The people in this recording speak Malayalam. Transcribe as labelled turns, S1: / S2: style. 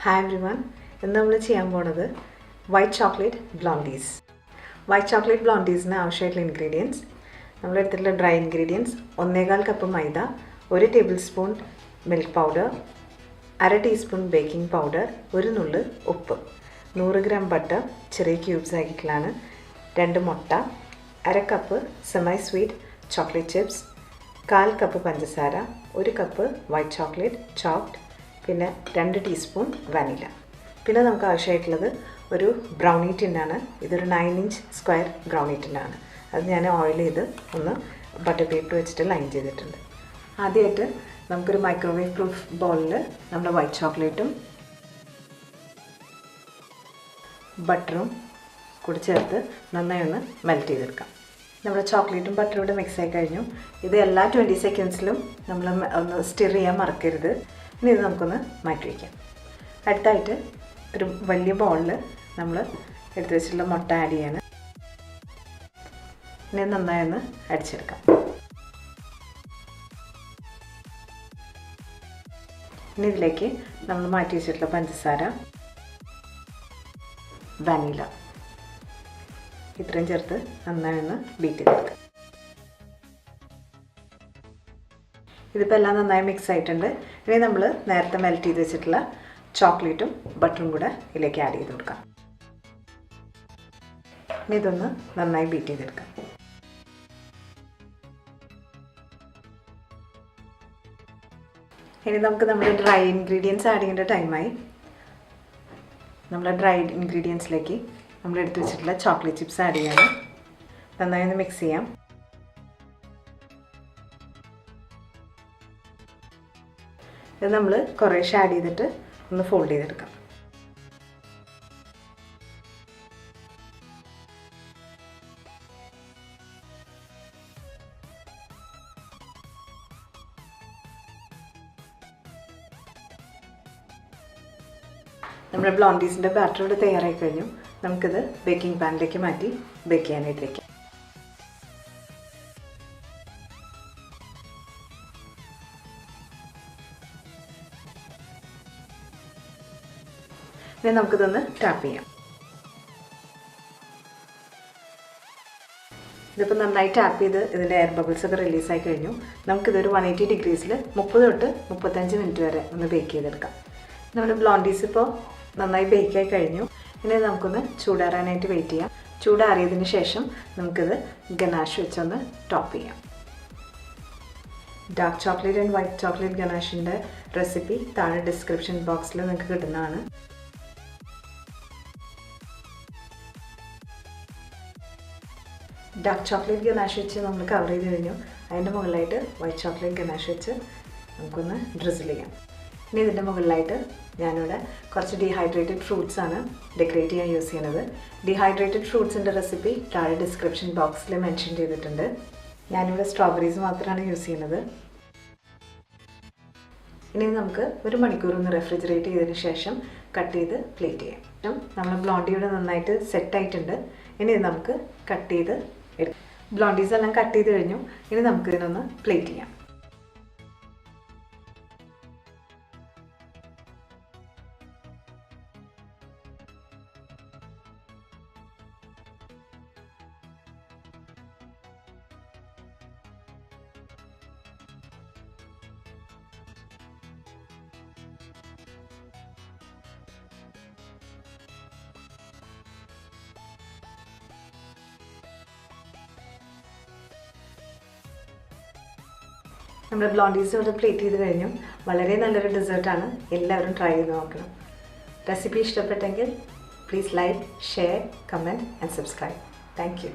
S1: Hi everyone, ഇന്ന് നമ്മൾ ചെയ്യാൻ പോകുന്നത് White Chocolate Blondies. White Chocolate Blondies ആവശ്യമായിട്ടുള്ള ഇൻഗ്രീഡിയൻസ് നമ്മൾ എടുത്തിട്ടുള്ള ഡ്രൈ ഇൻഗ്രീഡിയൻസ് 1.25 കപ്പ് മൈദ, 1 table spoon milk powder, 1/2 teaspoon baking powder, 1 നുള്ള് ഉപ്പ്, 100 ഗ്രാം ബട്ടർ ചെറിയ ക്യൂബ്സ് ആക്കിയിട്ടുള്ളതാണ്, 2 മുട്ട, 1/2 cup semi sweet chocolate chips, 1/4 cup പഞ്ചസാര, 1 കപ്പ് വൈറ്റ് ചോക്ലേറ്റ് ചോപ്ഡ്, പിന്നെ 2 ടീസ്പൂൺ വാനില. പിന്നെ നമുക്ക് ആവശ്യമായിട്ടുള്ളത് ഒരു ബ്രൗണി ടിന്നാണ്. ഇതൊരു 9 ഇഞ്ച് സ്ക്വയർ ബ്രൗണി ടിന്നാണ്. അത് ഞാൻ ഓയിൽ ചെയ്ത് ഒന്ന് ബട്ടർ പേപ്പർ വെച്ചിട്ട് ലൈൻ ചെയ്തിട്ടുണ്ട്. ആദ്യമായിട്ട് നമുക്കൊരു മൈക്രോവേവ് പ്രൂഫ് ബൗളിൽ നമ്മുടെ വൈറ്റ് ചോക്ലേറ്റും ബട്ടറും കൂടി ചേർത്ത് നന്നായി ഒന്ന് മെൽറ്റ് ചെയ്തെടുക്കാം. നമ്മുടെ ചോക്ലേറ്റും ബട്ടറും കൂടെ മിക്സ് ആയി കഴിഞ്ഞു. ഇത് എല്ലാ 20 സെക്കൻഡ്സിലും നമ്മൾ ഒന്ന് സ്റ്റിർ ചെയ്യാൻ മറക്കരുത്. ഇനി ഇത് നമുക്കൊന്ന് മാറ്റി വയ്ക്കാം. അടുത്തായിട്ട് ഒരു വലിയ ബൗളിൽ നമ്മൾ എടുത്ത് വെച്ചിട്ടുള്ള മുട്ട ആഡ് ചെയ്യാണ്. ഇനി നന്നായി ഒന്ന് അടിച്ചെടുക്കാം. ഇനി ഇതിലേക്ക് നമ്മൾ മാറ്റി വെച്ചിട്ടുള്ള പഞ്ചസാര, വാനില ഇത്രയും ചേർത്ത് നന്നായി ഒന്ന് ബീറ്റ് ചെയ്തെടുക്കാം. ഇതിപ്പോൾ എല്ലാം നന്നായി മിക്സ് ആയിട്ടുണ്ട്. ഇനി നമ്മൾ നേരത്തെ മെൽറ്റ് ചെയ്ത് വെച്ചിട്ടുള്ള ചോക്ലേറ്റും ബട്ടറും കൂടെ ഇതിലേക്ക് ആഡ് ചെയ്ത് കൊടുക്കാം. ഇനി ഇതൊന്ന് നന്നായി ബീറ്റ് ചെയ്തെടുക്കാം. ഇനി നമുക്ക് നമ്മുടെ ഡ്രൈ ഇൻഗ്രീഡിയൻസ് ആഡ് ചെയ്യേണ്ട ടൈമായി. നമ്മുടെ ഡ്രൈ ഇൻഗ്രീഡിയൻസിലേക്ക് നമ്മൾ എടുത്ത് വെച്ചിട്ടുള്ള ചോക്ലേറ്റ് ചിപ്സ് ആഡ് ചെയ്യണം. നന്നായി ഒന്ന് മിക്സ് ചെയ്യാം. ഇത് നമ്മൾ കുറേശ്ശെ ആഡ് ചെയ്തിട്ട് ഒന്ന് ഫോൾഡ് ചെയ്തെടുക്കാം. നമ്മുടെ ബ്ലോണ്ടീസിൻ്റെ ബാറ്റർ ഇവിടെ തയ്യാറായി കഴിഞ്ഞു. നമുക്കിത് ബേക്കിംഗ് പാനിലേക്ക് മാറ്റി ബേക്ക് ചെയ്യാനായിട്ട് വയ്ക്കാം. ഇനി നമുക്കിതൊന്ന് ടാപ്പ് ചെയ്യാം. ഇതിപ്പോൾ നന്നായി ടാപ്പ് ചെയ്ത് ഇതിൻ്റെ എയർ ബബിൾസ് ഒക്കെ റിലീസായി കഴിഞ്ഞു. നമുക്കിതൊരു 180 ഡിഗ്രീസിൽ 30 തൊട്ട് 35 മിനിറ്റ് വരെ ഒന്ന് ബേക്ക് ചെയ്തെടുക്കാം. നമ്മുടെ ബ്ലോണ്ടീസ് ഇപ്പോൾ നന്നായി ബേക്കായി കഴിഞ്ഞു. ഇനി നമുക്കൊന്ന് ചൂടാറാനായിട്ട് വെയിറ്റ് ചെയ്യാം. ചൂടാറിയതിന് ശേഷം നമുക്കിത് ഗനാഷ് വെച്ചൊന്ന് ടോപ്പ് ചെയ്യാം. Dark chocolate and white chocolate ഗനാഷിൻ്റെ റെസിപ്പി താഴെ ഡിസ്ക്രിപ്ഷൻ ബോക്സിൽ നിങ്ങൾക്ക് കിട്ടുന്നതാണ്. ഡാർക്ക് ചോക്ലേറ്റ് ഗനാഷ് വെച്ച് നമ്മൾ കവർ ചെയ്ത് കഴിഞ്ഞു. അതിൻ്റെ മുകളിലായിട്ട് വൈറ്റ് ചോക്ലേറ്റ് ഗനാഷ് വെച്ച് നമുക്കൊന്ന് ഡ്രിസിൽ ചെയ്യാം. ഇനി ഇതിൻ്റെ മുകളിലായിട്ട് ഞാനിവിടെ കുറച്ച് ഡീഹൈഡ്രേറ്റഡ് ഫ്രൂട്ട്സ് ആണ് ഡെക്കറേറ്റ് ചെയ്യാൻ യൂസ് ചെയ്യുന്നത്. ഡീഹൈഡ്രേറ്റഡ് ഫ്രൂട്ട്സിൻ്റെ റെസിപ്പി താഴെ ഡിസ്ക്രിപ്ഷൻ ബോക്സിൽ മെൻഷൻ ചെയ്തിട്ടുണ്ട്. ഞാനിവിടെ സ്ട്രോബെറീസ് മാത്രമാണ് യൂസ് ചെയ്യുന്നത്. ഇനി നമുക്ക് 1 മണിക്കൂർ ഒന്ന് റെഫ്രിജറേറ്റ് ചെയ്തതിന് ശേഷം കട്ട് ചെയ്ത് പ്ലേറ്റ് ചെയ്യാം. നമ്മൾ ബ്ലോണ്ടിയുടെ നന്നായിട്ട് സെറ്റായിട്ടുണ്ട്. ഇനി നമുക്ക് കട്ട് ചെയ്ത് എടുക്കാം. ബ്ലോണ്ടീസ് എല്ലാം കട്ട് ചെയ്ത് കഴിഞ്ഞു. ഇനി നമുക്ക് ഇതിനൊന്ന് പ്ലേറ്റ് ചെയ്യാം. നമ്മുടെ ബ്ലോണ്ടീസ് ഇവിടെ പ്ലേറ്റ് ചെയ്ത് കഴിഞ്ഞു. വളരെ നല്ലൊരു ഡെസേർട്ടാണ്. എല്ലാവരും ട്രൈ ചെയ്ത് നോക്കണം. റെസിപ്പി ഇഷ്ടപ്പെട്ടെങ്കിൽ please like, share, comment and subscribe. Thank you.